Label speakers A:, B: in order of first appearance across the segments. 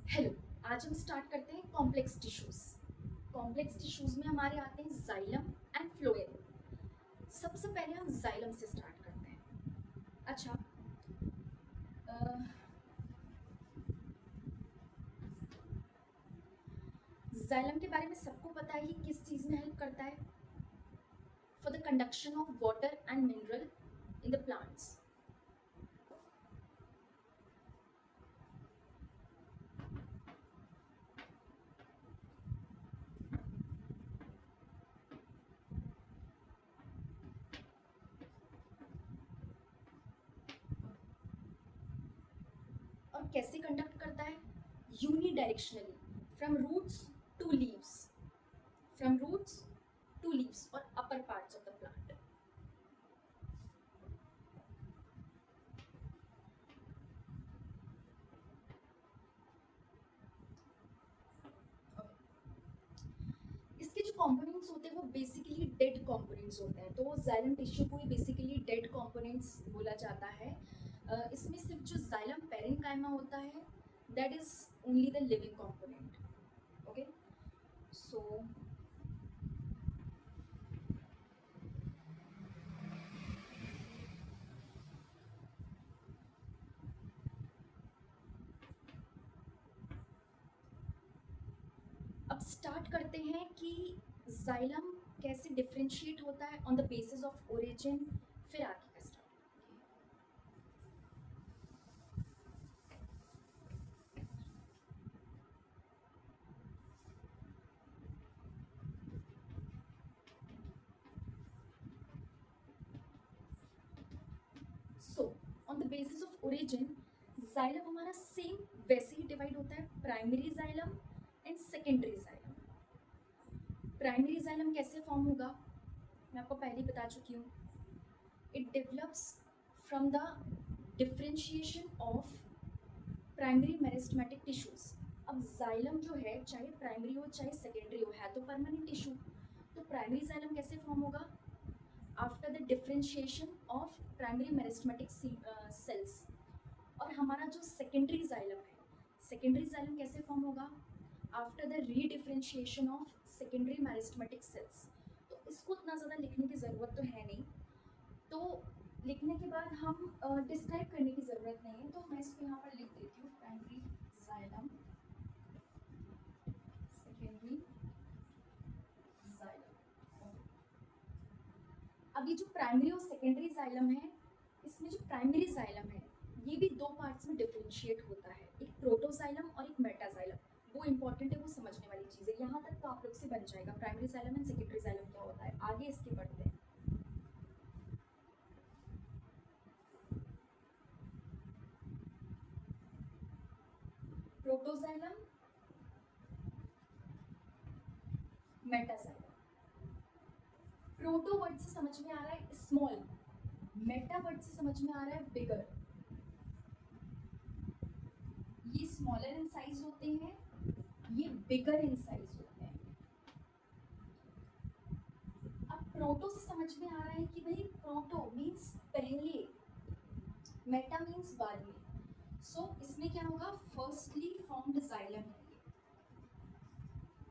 A: Hello. आज हम start करते हैं कॉम्प्लेक्स टिश्यूज। कॉम्प्लेक्स टिश्यूज में हमारे आते हैं जाइलम एंड फ्लोएम। सबसे पहले हम जाइलम से स्टार्ट करते हैं। अच्छा, जाइलम के बारे में सबको पता है, ये किस चीज में हेल्प करता है? For the conduction of water and mineral in the plants. और कैसे कंडक्ट करता है? Unidirectionally, from roots to leaves, from roots to leaves और upper parts of the plant. इसके जो कंपोनेंट्स होते हैं वो बेसिकली डेड कंपोनेंट्स होते हैं, तो जाइलम टिश्यू को ही बेसिकली डेड कंपोनेंट्स बोला जाता है। इसमें सिर्फ जो जाइलम पेरेन्काइमा होता है, that is only the living component. Okay, so अब स्टार्ट करते हैं कि जाइलम कैसे डिफ्रेंशिएट होता है on the basis of origin, फिर आगे का start. So on the basis of origin, xylem हमारा सेम वैसे ही डिवाइड होता है, primary xylem and secondary xylem. Primary xylem कैसे फॉर्म होगा, मैं आपको पहले ही बता चुकी हूँ। It develops from the differentiation of primary meristematic tissues. अब जाइलम जो है, चाहे प्राइमरी हो चाहे सेकेंडरी हो, है तो परमानेंट टिश्यू। तो प्राइमरी जाइलम कैसे फॉर्म होगा? After the differentiation of primary meristematic cells. और हमारा जो सेकेंडरी जाइलम है, सेकेंडरी जाइलम कैसे फॉर्म होगा? After the redifferentiation of secondary meristematic cells. तो इसको इतना ज़्यादा लिखने की ज़रूरत तो है नहीं, तो लिखने के बाद हम डिस्क्राइब करने की ज़रूरत नहीं है, तो मैं इसको यहाँ पर लिख देती हूँ, प्राइमरी जाइलम, सेकेंडरी जाइलम। अब ये जो प्राइमरी और सेकेंडरी जाइलम है, इसमें जो प्राइमरी जाइलम है ये भी दो पार्ट्स में डिफ्रेंशिएट होता है, एक प्रोटोजाइलम और एक मेटाजाइलम। वो इंपॉर्टेंट है, वो समझने वाली चीज़ है। यहाँ तक तो आप लोग से बन जाएगा primary xylem and secondary xylem क्या होता है। आगे इसके बढ़ते हैं। Protoxylem, metaxylem. प्रोटो वर्ड से समझ में आ रहा है स्मॉल, मेटा वर्ड से समझ में आ रहा है बिगर। ये स्मॉलर इन साइज होते हैं, ये बिगर इन साइज होते हैं। अब प्रोटो से समझ में आ रहा है कि भाई प्रोटो मीन्स पहले, मेटा मीन्स बाद में। सो इसमें क्या होगा? फर्स्टली फॉर्म्ड जाइलम है ये,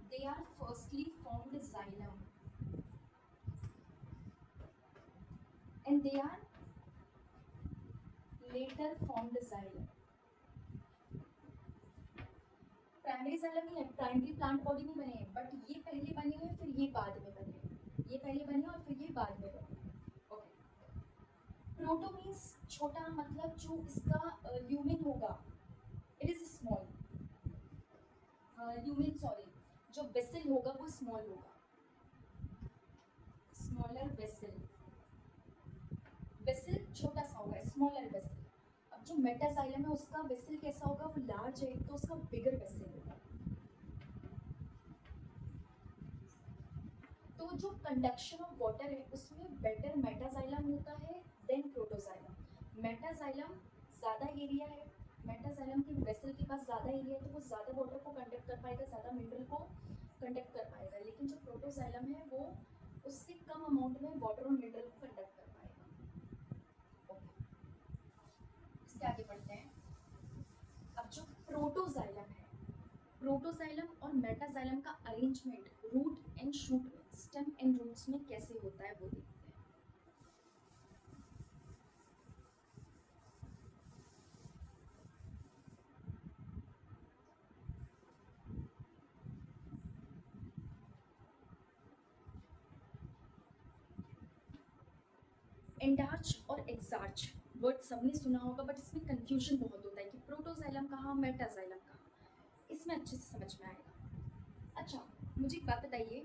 A: they are firstly formed xylem and they are later formed xylem. Primary xylem ही है, प्राइमरी प्लांट बॉडी में बने हैं, बट ये पहले बने हैं फिर ये बाद में बने, ये पहले बने और फिर ये बाद में बने। ओके, प्रोटो मीन्स छोटा, मतलब जो इसका ल्यूमेन होगा, it is small. Lumen sorry, जो वेसल होगा वो स्मॉल होगा, स्मॉलर वेसल। वेसल छोटा सा होगा, स्मॉलर वेसल। अब जो मेटाजाइलम है उसका वेसल कैसा होगा? वो लार्ज है, तो उसका बिगर वेसल होगा। तो जो कंडक्शन ऑफ वाटर है उसमें बेटर मेटाजाइलम होता है देन प्रोटोजाइलम। मेटाजाइलम ज़्यादा एरिया है, मेटाजाइलम के वेसल के पास ज़्यादा एरिया है, तो वो ज़्यादा वाटर को कंडक्ट कर पाएगा, ज़्यादा मिनरल को कंडक्ट कर पाएगा। लेकिन जो प्रोटोजाइलम है वो उससे कम अमाउंट में वाटर और मिनरल को कंडक्ट कर पाएगा। ओके, इसके आगे बढ़ते हैं। अब जो प्रोटोजाइलम है, प्रोटोजाइलम और मेटाजाइलम का अरेंजमेंट रूट एंड शूट में, स्टेम एंड रूट्स में कैसे होता है वो देखते हैं। एंडार्च और एक्सार्च वर्ड सबने सुना होगा, बट इसमें कंफ्यूजन बहुत होता है कि प्रोटोजाइलम कहाँ मेटाजाइलम कहाँ, इसमें अच्छे से समझ में आएगा। अच्छा, मुझे एक बात बताइए,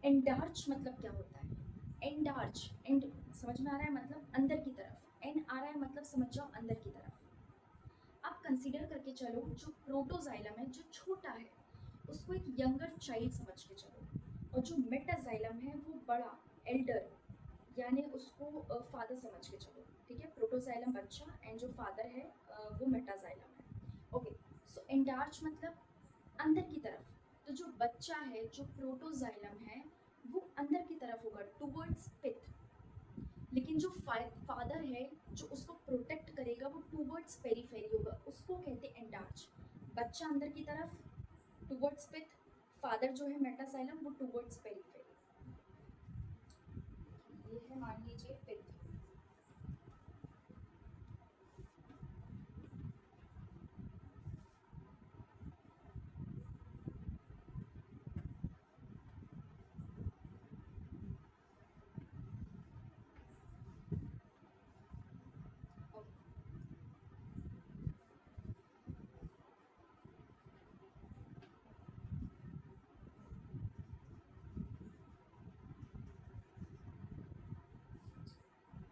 A: एंडार्च मतलब क्या होता है? एंडार्च, एंड समझ में आ रहा है मतलब अंदर की तरफ, एंड आ रहा है मतलब समझ जाओ अंदर की तरफ। आप कंसीडर करके चलो, जो प्रोटोजाइलम है जो छोटा है उसको एक यंगर चाइल्ड समझ के चलो, और जो मेटाजाइलम है वो बड़ा, एल्डर, यानी उसको फादर समझ के चलो। ठीक है, प्रोटोजाइलम बच्चा एंड जो फादर है वो मेटाजाइलम है। ओके, सो एंडार्च मतलब अंदर की तरफ। तो जो बच्चा है जो प्रोटोजाइलम है वो अंदर की तरफ होगा, टूवर्ड्स पिथ। लेकिन जो फादर है जो उसको प्रोटेक्ट करेगा वो टूवर्ड्स पेरीफेरी होगा, उसको कहते हैं एंडार्च। बच्चा अंदर की तरफ टूवर्ड्स पिथ, फादर जो है मेटाजाइलम वो टूवर्ड्स पेरीफेरी। ये है मान लीजिए पिथ।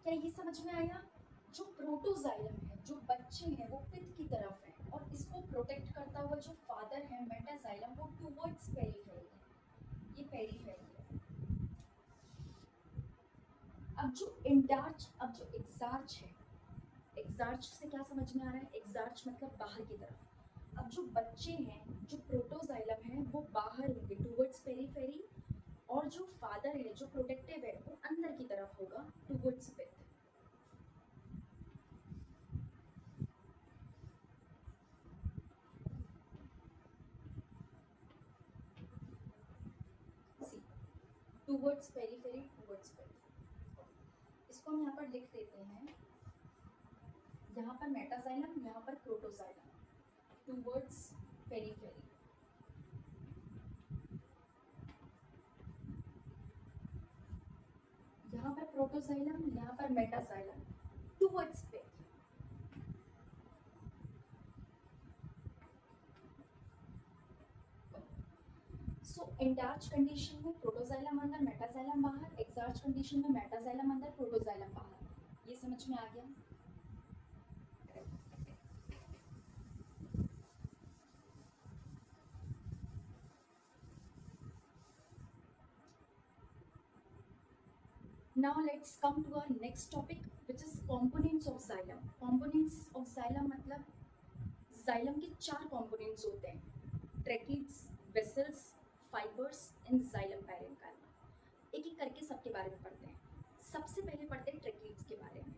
A: क्या ये समझ में आया? जो प्रोटोजाइलम है जो बच्चे हैं वो पिथ की तरफ है, और इसको प्रोटेक्ट करता हुआ जो फादर है मेटाजाइलम वो टूवर्ड्स पेरीफेरी है, ये पेरीफेरी है। अब जो इंडार्च, अब जो एक्सार्च है, एक्सार्च से क्या समझ में आ रहा है? एक्सार्च मतलब बाहर की तरफ। अब जो बच्चे हैं जो प्रोटोजाइलम है वो बाहर होंगे टूवर्ड्स पेरीफेरी, और जो फादर है जो प्रोटेक्टिव है वो अंदर की तरफ होगा टूवर्ड्स पिथ। सी, टूवर्ड्स पेरीफेरी टूवर्ड्स पिथ। इसको हम यहाँ पर लिख देते हैं, यहाँ पर मेटाजाइलम यहाँ पर प्रोटोजाइलम, टूवर्ड्स पेरीफेरी। यहाँ पर प्रोटोजाइलम यहाँ पर मेटाजाइलम, टूवर्ड्स पिथ। सो एंडार्च कंडीशन में प्रोटोजाइलम अंदर मेटाजाइलम बाहर, एक्सार्च कंडीशन में मेटाजाइलम अंदर प्रोटोजाइलम बाहर। ये समझ में आ गया? Now let's come to our next topic, which is components of xylem. Components of xylem मतलब xylem के 4 components होते हैं, tracheids, vessels, fibers and xylem parenchyma। एक एक करके सबके बारे में पढ़ते हैं। सबसे पहले पढ़ते हैं tracheids के बारे में।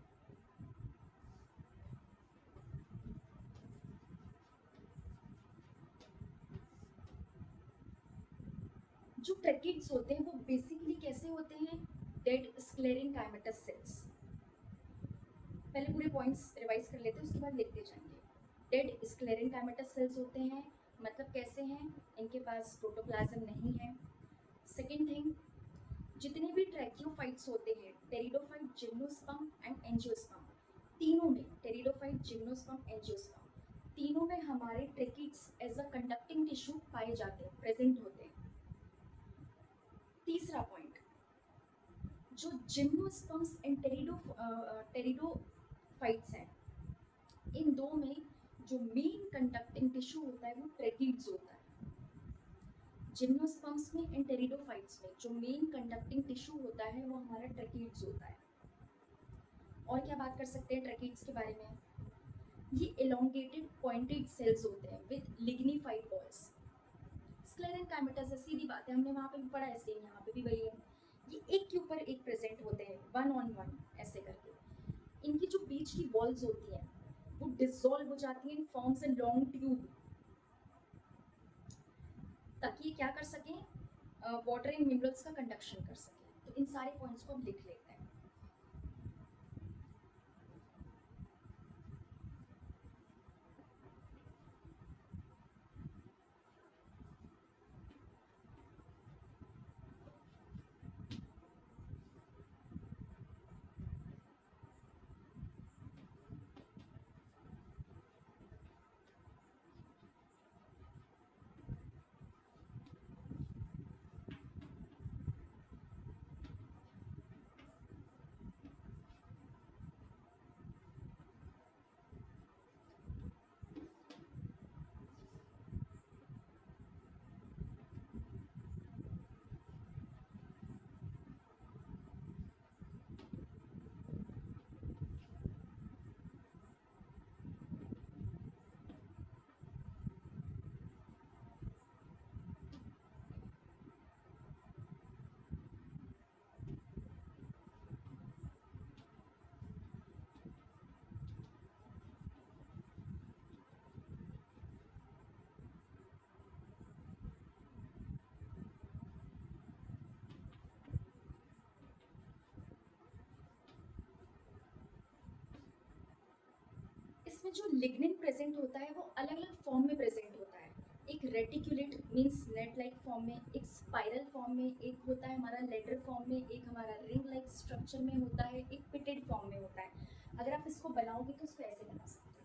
A: जो ट्रैकिड्स होते हैं वो बेसिकली कैसे होते हैं? Dead sclerenchymatous cells. पहले पूरे पॉइंट्स रिवाइज कर लेते हैं, उसके बाद लिखते जाएंगे। डेड स्क्लेरेनकाइमेटस सेल्स होते हैं, मतलब कैसे हैं? इनके पास प्रोटोप्लाज्म नहीं है। सेकेंड थिंग, जितने भी ट्रैकियोफाइट्स होते हैं, टेरिडोफाइट, जिम्नोस्पर्म एंड एंजियोस्पर्म, तीनों में टेरिडोफाइट, जिम्नोस्पर्म, एंजियोस्पर्म, तीनों में हमारे tracheids as a conducting tissue पाए जाते हैं, प्रेजेंट होते हैं। तीसरा पॉइंट, जो जिम्नोस्पर्म्स एंड टेरिडोफाइट्स हैं, इन दो में जो मेन कंडक्टिंग टिश्यू होता है वो ट्रैकिड्स होता है। जिम्नोस्पर्म्स में एंड टेरिडोफाइट्स में जो मेन कंडक्टिंग टिश्यू होता है वो हमारा ट्रैकिड्स होता है। और क्या बात कर सकते हैं ट्रैकिड्स के बारे में? ये एलोंगेटेड पॉइंटेड सेल्स होते हैं विद लिग्निफाइड वॉल्स। स्क्लेरेनकाइमेटस है, सीधी बात है, हमने वहाँ पे भी पढ़ा है, सेम यहाँ पे भी वही है। ये एक के ऊपर एक प्रेजेंट होते हैं, वन ऑन वन ऐसे करके। इनकी जो बीच की वॉल्स होती हैं वो डिसॉल्व हो जाती हैं, फॉर्म्स ए लॉन्ग ट्यूब। ताकि ये क्या कर सकें, वाटर एंड मिनरल्स का कंडक्शन कर सकें। तो इन सारे पॉइंट्स को हम लिख लेते हैं। इसमें जो लिग्निन प्रेजेंट होता है वो अलग अलग फॉर्म में प्रेजेंट होता है। एक reticulate means net like form में, एक स्पाइरल फॉर्म में, एक होता है हमारा लेटर फॉर्म में, एक हमारा रिंग लाइक स्ट्रक्चर में होता है, एक पिटेड फॉर्म में होता है। अगर आप इसको बनाओगे तो इसको ऐसे बना सकते हो।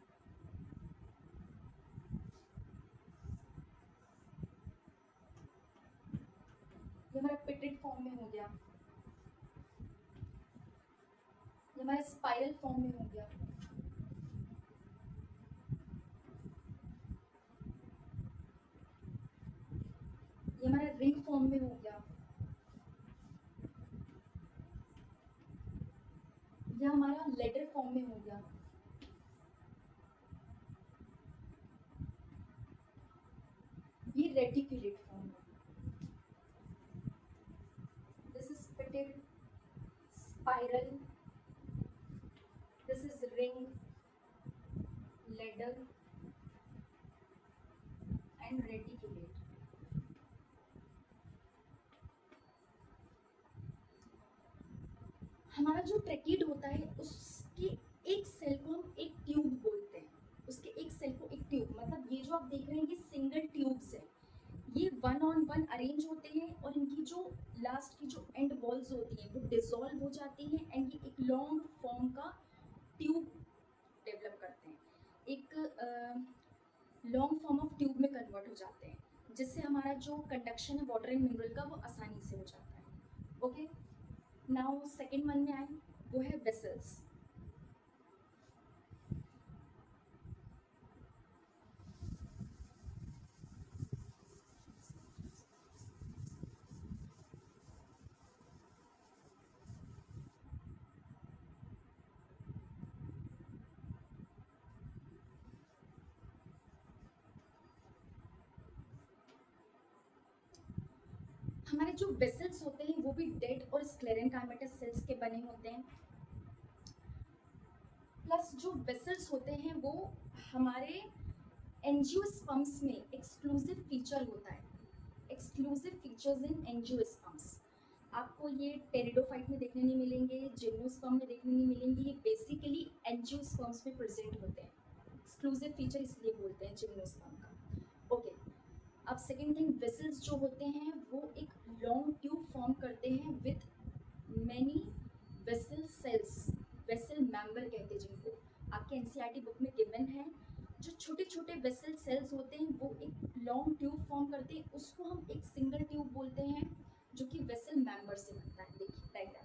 A: ये हमारा पिटेड फॉर्म में हो गया, ये हमारा स्पाइरल फॉर्म में हो गया, ये हमारा रिंग फॉर्म में हो गया, ये हमारा लेटर फॉर्म में हो गया, ये रेटिकुलेट फॉर्म में। This is pitted, spiral, this is ring, ladder and reticulate. हमारा जो ट्रेकीड होता है उसके एक सेल को हम एक ट्यूब बोलते हैं। उसके एक सेल को एक ट्यूब, मतलब ये जो आप देख रहे हैं ये सिंगल ट्यूब्स है। ये वन ऑन वन अरेंज होते हैं और इनकी जो लास्ट की जो एंड वॉल्स होती हैं वो डिसॉल्व हो जाती हैं एंड ये एक लॉन्ग फॉर्म का ट्यूब डेवलप करते हैं, एक लॉन्ग फॉर्म ऑफ ट्यूब में कन्वर्ट हो जाते हैं, जिससे हमारा जो कंडक्शन है वाटर एंड मिनरल का वो आसानी से हो जाता है। ओके, नाउ सेकेंड वन में आए, वो है वेसल्स। हमारे जो वेसल्स होते हैं वो भी डेड और स्क्लेरेनकाइमेटस सेल्स के बने होते हैं। प्लस जो वेसल्स होते हैं वो हमारे एंजियोस्पर्म्स में एक्सक्लूसिव फीचर होता है। एक्सक्लूसिव फीचर्स इन एंजियोस्पर्म्स आपको ये टेरिडोफाइट में देखने नहीं मिलेंगे, जिम्नोस्पर्म में देखने नहीं मिलेंगे। ये बेसिकली एंजियोस्पर्म्स में प्रेजेंट होते हैं। एक्सक्लूसिव फीचर इसलिए बोलते हैं जिम्नोस्पर्म का। ओके, अब सेकेंड थिंग, वेसल्स जो होते हैं वो एक लॉन्ग ट्यूब फॉर्म करते हैं with many vessel cells, vessel member कहते हैं जिनको, आपके एनसीईआरटी बुक में गिवन है। जो छोटे छोटे वेसल सेल्स होते हैं वो एक लॉन्ग ट्यूब फॉर्म करते हैं, उसको हम एक सिंगल ट्यूब बोलते हैं, जो कि वेसल मेंबर से बनता है। देखिए डायग्राम,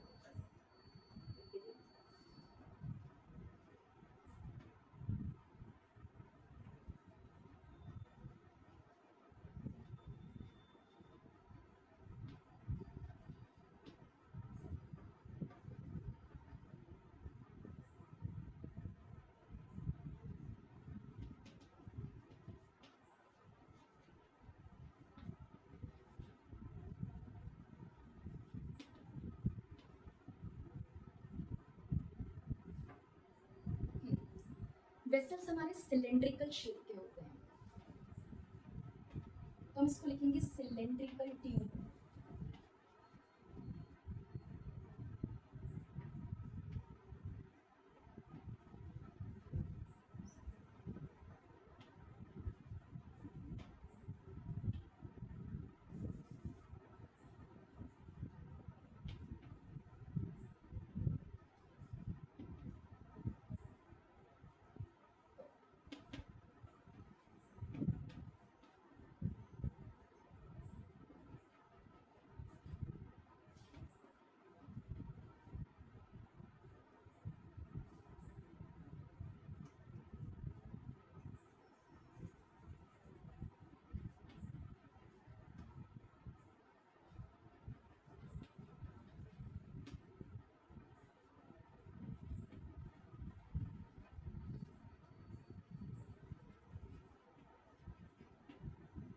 A: वेसल्स हमारे सिलेंड्रिकल शेप के होते हैं, तो हम इसको लिखेंगे सिलेंड्रिकल सिलेंड्रिकल ट्यूब।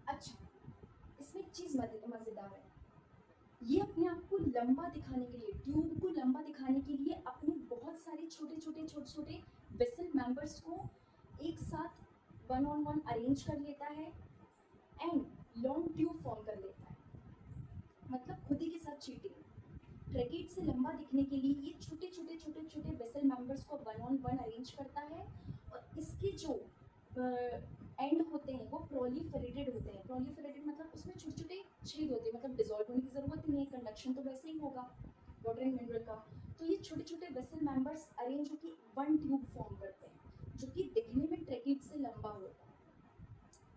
A: अच्छा, इसमें एक चीज मजेदार है, ये अपने आप को लंबा दिखाने के लिए, ट्यूब को लंबा दिखाने के लिए अपने बहुत सारे छोटे छोटे वेसल मेंबर्स को एक साथ वन ऑन वन अरेंज कर लेता है एंड लॉन्ग ट्यूब फॉर्म कर लेता है। मतलब खुद ही के साथ चीटिंग। ट्रैकेट से लंबा दिखने के लिए ये छोटे वेसल मेंबर्स को वन ऑन वन अरेंज करता है और इसके जो एंड होते हैं वो प्रोलिफरेटेड होते हैं। प्रोलिफरेटेड मतलब उसमें छोटे छोटे छेद होते हैं, मतलब डिजॉल्व होने की ज़रूरत ही नहीं है, कंडक्शन तो वैसे ही होगा वाटर एंड मिनरल का। तो ये छोटे छोटे वेसल मेंबर्स अरेंज होकर वन ट्यूब फॉर्म करते हैं जो कि दिखने में ट्रैकेट से लंबा होता है।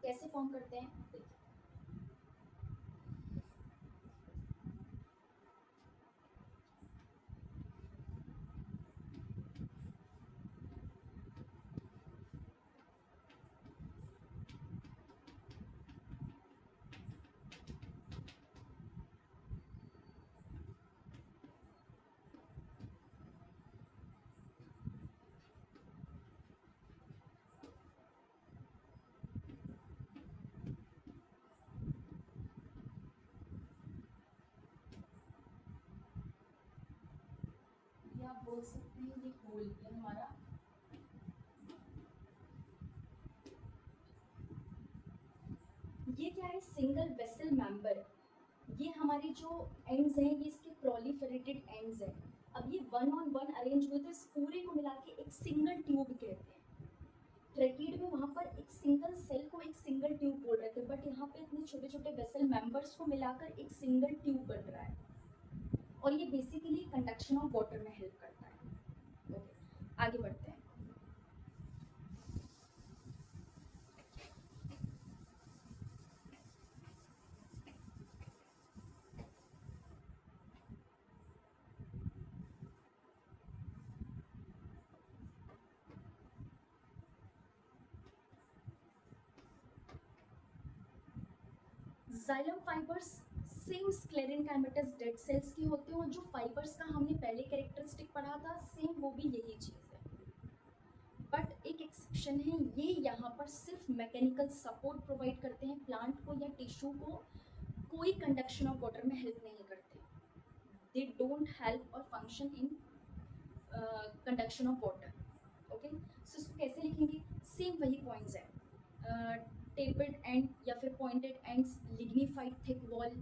A: कैसे फॉर्म करते हैं देखिए, ये आप बोल सकते हैं ये होल ये हमारा ये क्या है, सिंगल वेसल मेंबर। ये हमारे जो एंड्स हैं ये इसके प्रोलिफरेटेड एंड्स हैं। अब ये वन ऑन वन अरेंज हुए तो इस पूरे को मिला के एक सिंगल ट्यूब कहते हैं। ट्रैकेड में वहाँ पर एक सिंगल सेल को एक सिंगल ट्यूब बोल रहे थे, बट यहाँ पे इतने छोटे छोटे वेसल मेंबर्स को मिलाकर एक सिंगल ट्यूब बन रहा है और ये बेसिकली कंडक्शन ऑफ वाटर में हेल्प करता है। ओके, आगे बढ़ते हैं। Xylem fibres same sclerenchymatous dead cells के होते हैं और जो फाइबर्स का हमने पहले कैरेक्टरिस्टिक पढ़ा था सेम वो भी यही चीज़ है, बट एक एक्सेप्शन है, ये यहाँ पर सिर्फ मैकेनिकल सपोर्ट प्रोवाइड करते हैं प्लांट को या टिश्यू को, कोई कंडक्शन ऑफ वाटर में हेल्प नहीं करते। दे डोंट हेल्प और function in conduction of water. Okay, so इसको कैसे लिखेंगे, सेम वही पॉइंट्स है, टेपर्ड एंड या फिर pointed ends, lignified thick wall.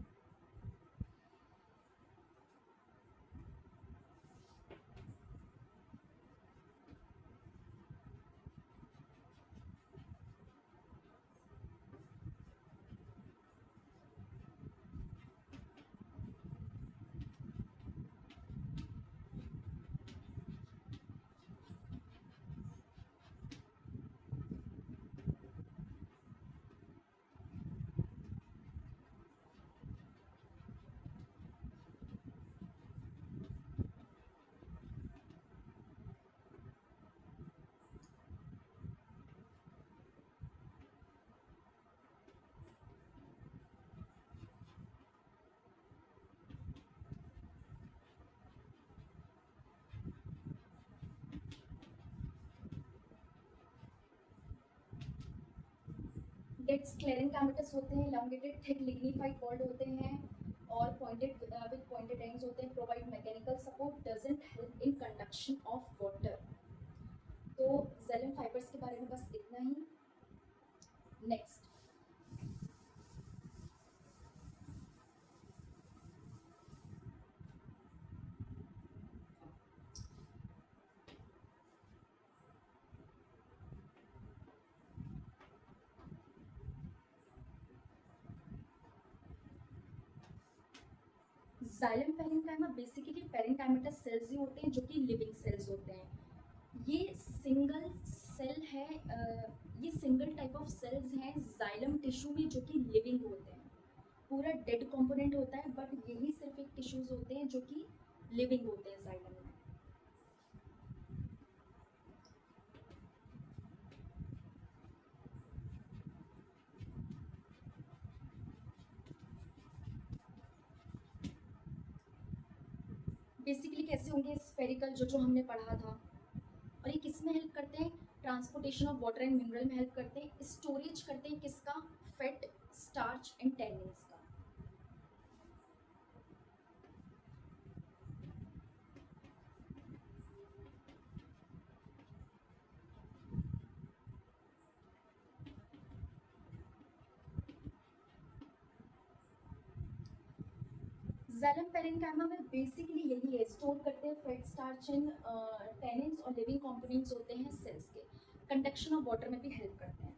A: Dead sclerenchymatous होते हैं, elongated थिक लिग्निफाइड वॉल्ड होते हैं और पॉइंटेड विद पॉइंटेड एंड्स होते हैं, provide mechanical support, doesn't help in conduction of water. तो जाइलम फाइबर्स के बारे में बस इतना ही। Next, xylem parenchyma basically parenchymatous cells ही होते हैं जो कि लिविंग सेल्स होते हैं। ये सिंगल सेल है, ये सिंगल टाइप ऑफ सेल्स हैं जाइलम टिश्यू में जो कि लिविंग होते हैं। पूरा डेड कंपोनेंट होता है बट यही सिर्फ एक टिश्यूज होते हैं जो कि लिविंग होते हैं जाइलम में। बेसिकली कैसे होंगे स्फेरिकल, जो हमने पढ़ा था। और ये किस में हेल्प करते हैं? Transportation of water and mineral में हेल्प करते हैं। स्टोरेज करते हैं किसका? फैट, स्टार्च एंड टैनिन्स का। जाइलम पेरेन्काइमा में बेसिकली यही है, स्टोर करते हैं फैट, स्टार्च एंड टैनिन्स और लिविंग कंपोनेंट्स होते हैं सेल्स के। कंडक्शन ऑफ वाटर में भी हेल्प करते हैं।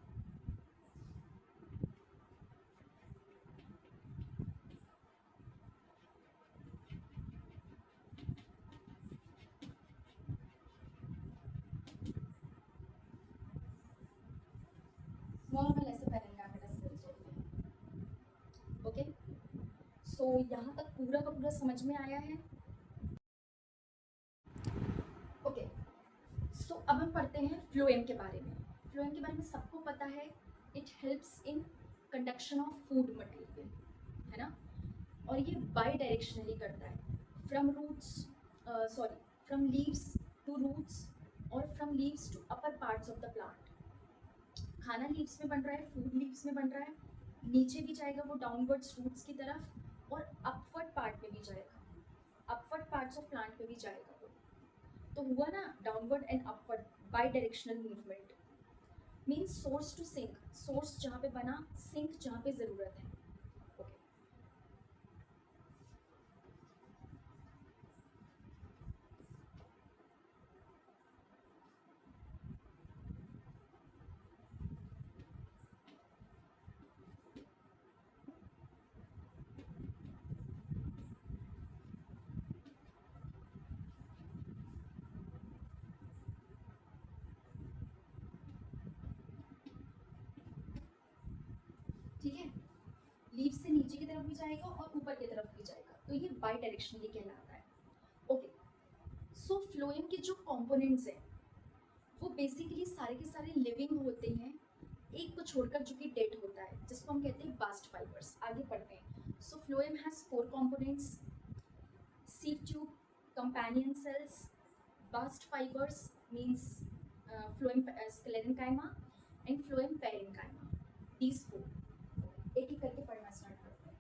A: नॉर्मल ऐसे पेरेन्काइमेटस सेल्स होते हैं। ओके, सो यहाँ तक पूरा का पूरा समझ में आया है? ओके, सो अब हम पढ़ते हैं फ्लोएम के बारे में। फ्लोएम के बारे में सबको पता है, it helps in conduction of food material, है ना। और ये बाई डायरेक्शनली करता है, from roots, sorry, from leaves to roots और from leaves to upper parts of the plant. खाना लीव्स में बन रहा है, फूड लीव्स में बन रहा है, नीचे भी जाएगा वो डाउनवर्ड्स रूट्स की तरफ और अपवर्ड पार्ट में भी जाएगा, अपवर्ड पार्ट्स ऑफ प्लांट में भी जाएगा वो। तो हुआ ना downward and upward bidirectional movement. Means source to sink, source जहाँ पे बना, सिंक जहाँ पे ज़रूरत है। ओके, ठीक है। लीव से नीचे की तरफ भी जाएगा और ऊपर की तरफ भी जाएगा, तो ये बाई डायरेक्शनली कहलाता है। ओके, सो फ्लोएम के जो कंपोनेंट्स हैं वो बेसिकली सारे के सारे लिविंग होते हैं, एक को छोड़कर जो कि डेड होता है, जिसको हम कहते हैं बास्ट फाइबर्स। आगे पढ़ते हैं। So phloem has 4 components: sieve tube, companion cells, bast fibers means phloem sclerenchyma and phloem parenchyma. These 4 एक एक करके पढ़ना स्टार्ट करते हैं।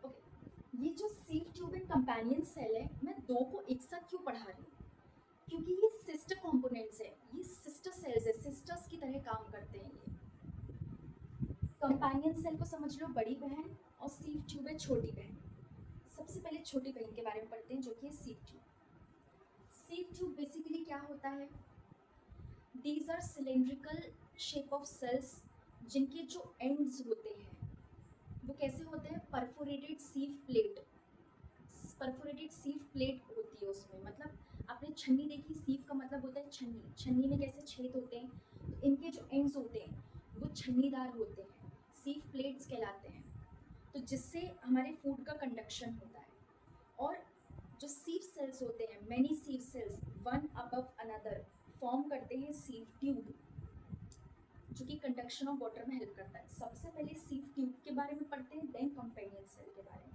A: ओके, ये जो sieve tube and companion cell है, मैं दो को एक साथ क्यों पढ़ा रही हूँ? क्योंकि ये सिस्टर कंपोनेंट्स है, ये सिस्टर सेल्स है, सिस्टर्स की तरह काम करते हैं ये। कंपेनियन सेल को समझ लो बड़ी बहन और सीव ट्यूब है छोटी बहन। सबसे पहले छोटी बहन के बारे में पढ़ते हैं जो कि है sieve tube. Sieve tube basically क्या होता है? These are cylindrical shape of cells जिनके जो एंड्स होते हैं वो कैसे होते हैं? Perforated sieve plate, perforated sieve plate होती है उसमें। मतलब आपने छन्नी देखी, सीव का मतलब होता है छन्नी, छन्नी में कैसे छेद होते हैं, तो इनके जो एंड्स होते हैं वो छन्नीदार होते हैं, सीव प्लेट्स कहलाते हैं। तो जिससे हमारे फूड का कंडक्शन होता है। और जो सीव सेल्स होते हैं, many sieve cells one above another form करते हैं सीव ट्यूब, जो कि कंडक्शन ऑफ वाटर में हेल्प करता है। सबसे पहले सीव ट्यूब के बारे में पढ़ते हैं, देन कंपेनियन सेल के बारे में।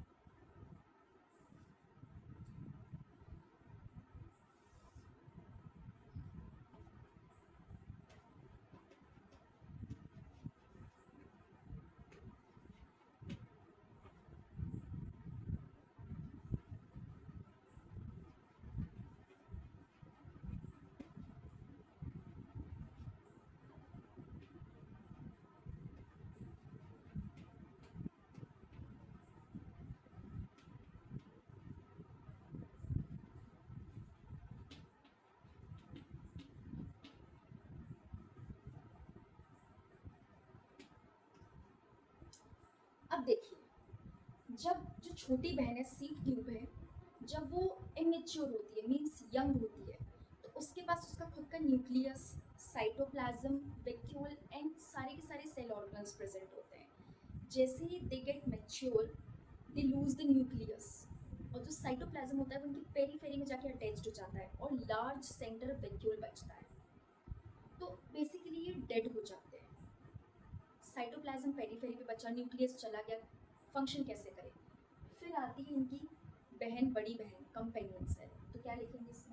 A: अब देखिए, जब जो छोटी बहन है सीव ट्यूब है, जब वो इमेच्योर होती है मीन्स यंग होती है, तो उसके पास उसका खुद का न्यूक्लियस, साइटोप्लाज्म, वैक्यूल एंड सारे के सारे सेल ऑर्गन्स प्रेजेंट होते हैं। जैसे ही they get mature, they lose the nucleus, और जो साइटोप्लाज्म होता है वो उनकी पेरीफेरी में जाके अटैच्ड हो जाता है और लार्ज सेंटर वैक्यूल बचता है। तो बेसिकली ये डेड हो जाते हैं। साइटोप्लाज्म पेरीफेरी पे बचा, न्यूक्लियस चला गया, फंक्शन कैसे करे? फिर आती है इनकी बहन, बड़ी बहन, कंपेनियन सेल। तो क्या लिखेंगे इसमें?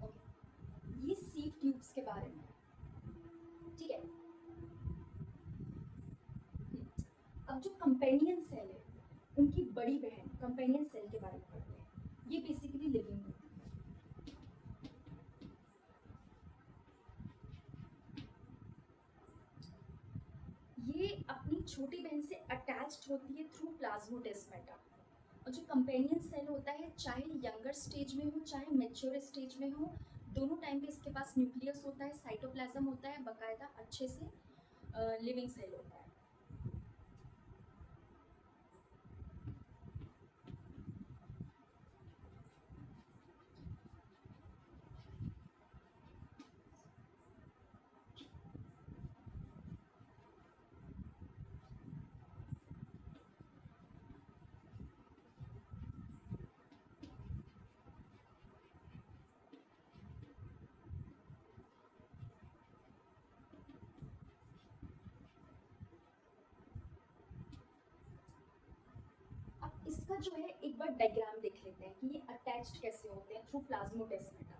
A: ओके, ये सीव ट्यूब्स के बारे में है, ठीक है। अब जो कंपेनियन सेल है, उनकी बड़ी बहन कंपेनियन सेल के बारे में पढ़ते हैं। ये बेसिकली लिविंग होती है। ये अपनी छोटी बहन से अटैच्ड होती है थ्रू प्लाज्मोडेस्माटा। और जो कंपेनियन सेल होता है, चाहे यंगर स्टेज में हो चाहे मेच्योर स्टेज में हो, दोनों टाइम पे इसके पास न्यूक्लियस होता है, साइटोप्लाज्म होता है, बकायदा अच्छे से लिविंग सेल होता है। अब इसका जो है एक बार डायग्राम देख लेते हैं कि ये अटैच्ड कैसे होते हैं थ्रू प्लाज्मोडेस्माटा।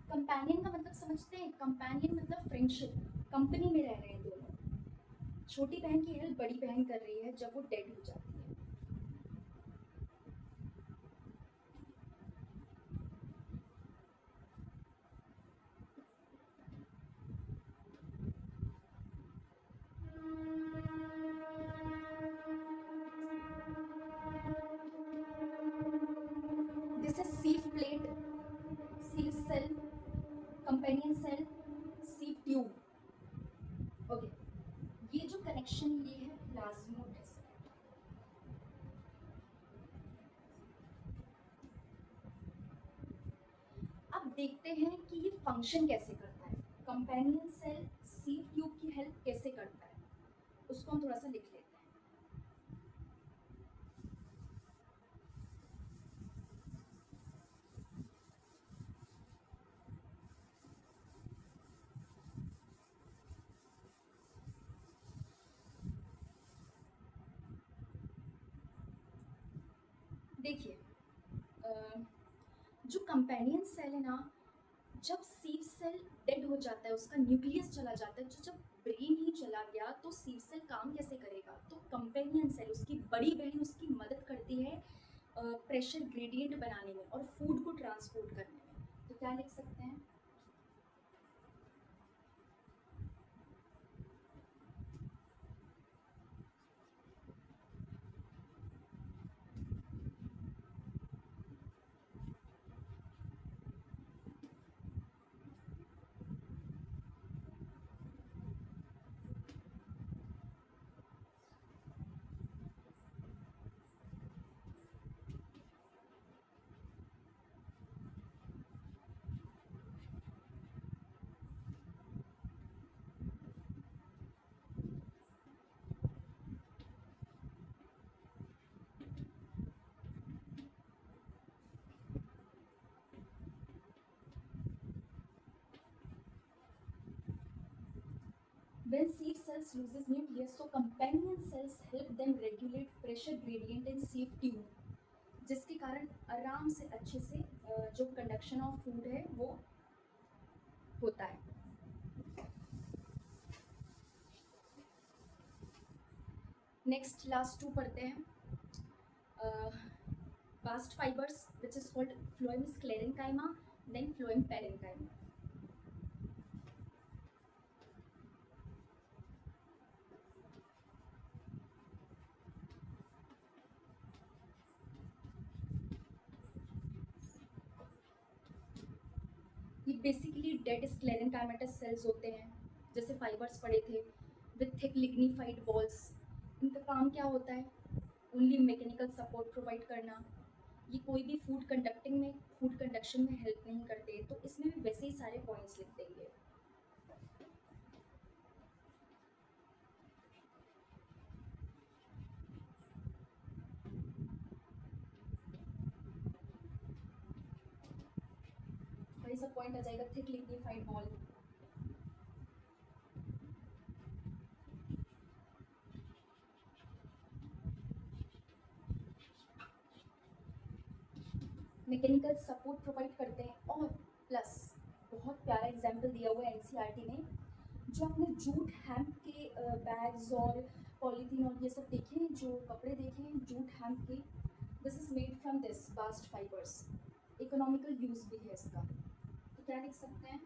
A: कंपेनियन का मतलब समझते हैं? कंपेनियन मतलब फ्रेंडशिप, कंपनी में रह रहे हैं दोनों। छोटी बहन की हेल्प बड़ी बहन कर रही है जब वो डेड हो जाती है। This is sieve plate, sieve cell, companion cell, sieve tube. Okay, ये जो कनेक्शन ये है प्लाज्मोडेस्माटा। अब देखते हैं कि ये फंक्शन कैसे करता है, कंपेनियन सेल सीव ट्यूब की हेल्प कैसे करता है, उसको हम थोड़ा सा लिख लेते हैं। देखिए, जो कंपेनियन सेल है ना, जब सीव सेल डेड हो जाता है, उसका न्यूक्लियस चला जाता है, तो जब ब्रेन ही चला गया तो सीड सेल काम कैसे करेगा? तो कंपेनियन सेल, उसकी बड़ी बहन, उसकी मदद करती है प्रेशर ग्रेडियंट बनाने में और फूड को ट्रांसपोर्ट करने में। तो क्या लिख सकते हैं? When seed cells loses nucleus, so companion cells help them regulate pressure gradient and sieve tube, जिसके कारण आराम से अच्छे से जो कंडक्शन ऑफ फूड है वो होता है। नेक्स्ट लास्ट टू पढ़ते हैं। Bast fibres which is called phloem sclerenchyma, then phloem parenchyma. ये बेसिकली डेड स्क्लेरेनकाइमेटस सेल्स होते हैं, जैसे फाइबर्स पड़े थे विथ थिक लिग्निफाइड वॉल्स। इनका काम क्या होता है? ओनली मैकेनिकल सपोर्ट प्रोवाइड करना। ये कोई भी फूड कंडक्शन में हेल्प नहीं करते। तो इसमें भी वैसे ही सारे पॉइंट्स लिख देंगे। वही सब पॉइंट आ जाएगा। Thick lignified wall, mechanical support provide करते हैं, और प्लस बहुत प्यारा एग्जाम्पल दिया हुआ है एनसीईआरटी में। जो आपने जूट हैम्प के बैग्स और पॉलीथीन और ये सब देखे हैं, जो कपड़े देखे हैं जूट हैम्प के, this is made from this bast fibres. Economical use भी है इसका। तो क्या लिख सकते हैं?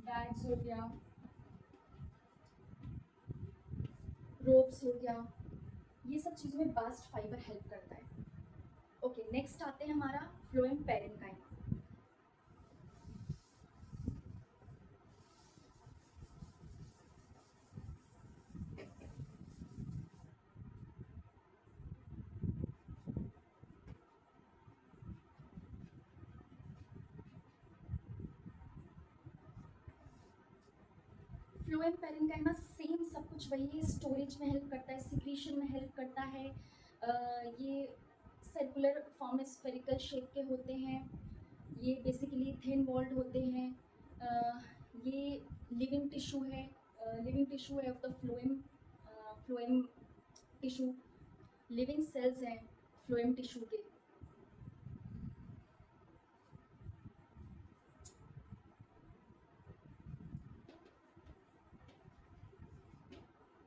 A: बैग्स हो गया, रोप्स हो गया, ये सब चीज़ों में बास्ट फाइबर हेल्प करता है। ओके, नेक्स्ट आते हैं हमारा phloem parenchyma. Phloem parenchyma same सब कुछ वही है। स्टोरेज में हेल्प करता है, सिक्रीशन में हेल्प करता है। ये सर्कुलर फॉर्म में स्फेरिकल शेप के होते हैं। ये बेसिकली थिन वॉल्ड होते हैं। ये लिविंग टिश्यू है, लिविंग टिश्यू है of the phloem tissue. Living cells हैं फ्लोएम टिश्यू के।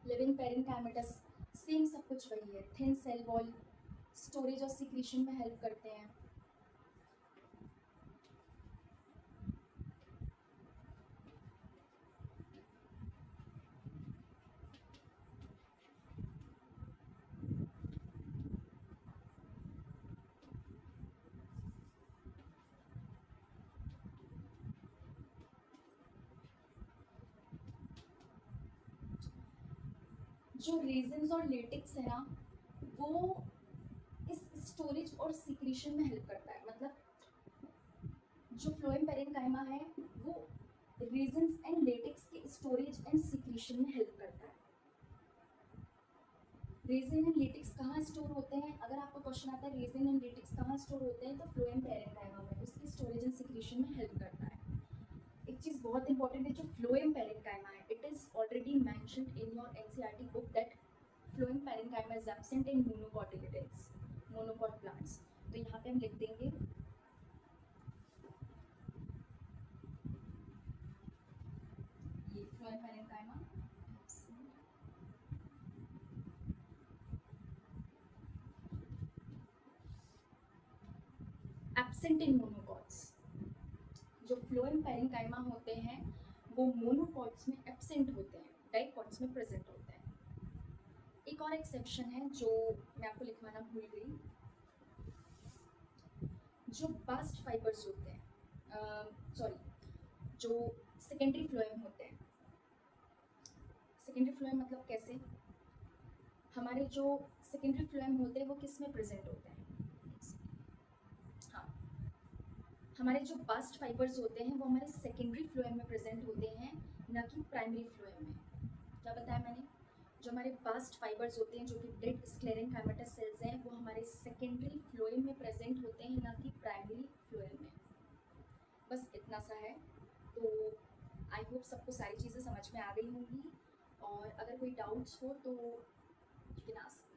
A: लिविंग पेरेनकाइमेटस सेम सब कुछ वही है। थिन सेल वॉल, स्टोरेज और सिक्रीशन में हेल्प करते हैं। जो रेजिन्स और लेटेक्स है ना, वो इस स्टोरेज और सिक्रीशन में हेल्प करता है। मतलब जो फ्लोएम पेरेनकाइमा है वो रेजिन्स एंड लेटेक्स के स्टोरेज एंड सिक्रीशन में हेल्प करता है। रेजिन एंड लेटेक्स कहाँ स्टोर होते हैं? अगर आपको क्वेश्चन आता है रेजिन एंड लेटेक्स कहाँ स्टोर होते हैं, तो फ्लोएम पेरेनकाइमा में उसकी स्टोरेज एंड सिक्रीशन में हेल्प करता है। एक चीज़ बहुत इंपॉर्टेंट है, जो फ्लोएम पेरेन्काइमा है, it is already mentioned in your NCERT book that phloem parenchyma is absent in मोनोकोटिलिडेज, monocot plants. तो यहाँ पे हम लिख देंगे ये phloem parenchyma absent in monocots. जो फ्लोएम पेरेन्काइमा होते हैं वो मोनोकॉट्स में एब्सेंट होते हैं, डाइकॉट्स में प्रेजेंट होते हैं। एक और एक्सेप्शन है जो मैं आपको लिखवाना भूल गई, जो बास्ट फाइबर्स होते हैं, सॉरी, जो सेकेंडरी फ्लोएम होते हैं। सेकेंडरी फ्लोएम मतलब कैसे, हमारे जो सेकेंडरी फ्लोएम होते हैं वो किस में प्रेजेंट होते हैं, हाँ, हमारे जो बास्ट फाइबर्स होते हैं वो हमारे सेकेंडरी फ्लोएम में प्रेजेंट होते हैं, न कि प्राइमरी फ्लोएम में। क्या बताया मैंने, जो हमारे बास्ट फाइबर्स होते हैं जो कि डेड स्क्लेरेंकाइमेटस सेल्स हैं वो हमारे सेकेंडरी फ्लोएम में प्रेजेंट होते हैं, न कि प्राइमरी फ्लोएम में। बस इतना सा है। तो आई होप सबको सारी चीज़ें समझ में आ गई होंगी, और अगर कोई डाउट्स हो तो यू कैन आस्क।